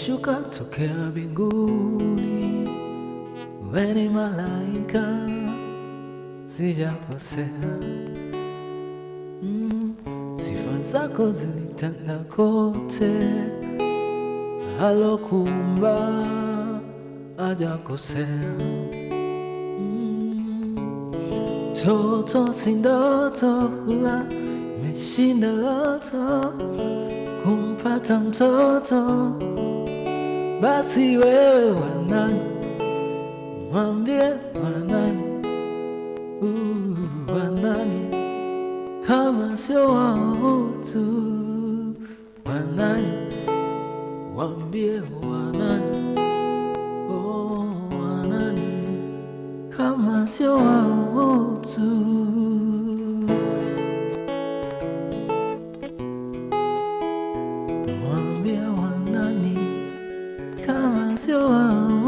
umeshuka tokea mbinguni, wewe ni malaika, sijakosea. Sifa zako zilitanda kote, alokuumba hajakosea. Toto si ndoto, hula meshinda loto kumpata mtoto. Basi wewe wanani, mwambie wanani, wanani kama sio wautu. Wanani, wambie wanani, oh wanani kama sio wautu. Wambie wanani kama sio wautu.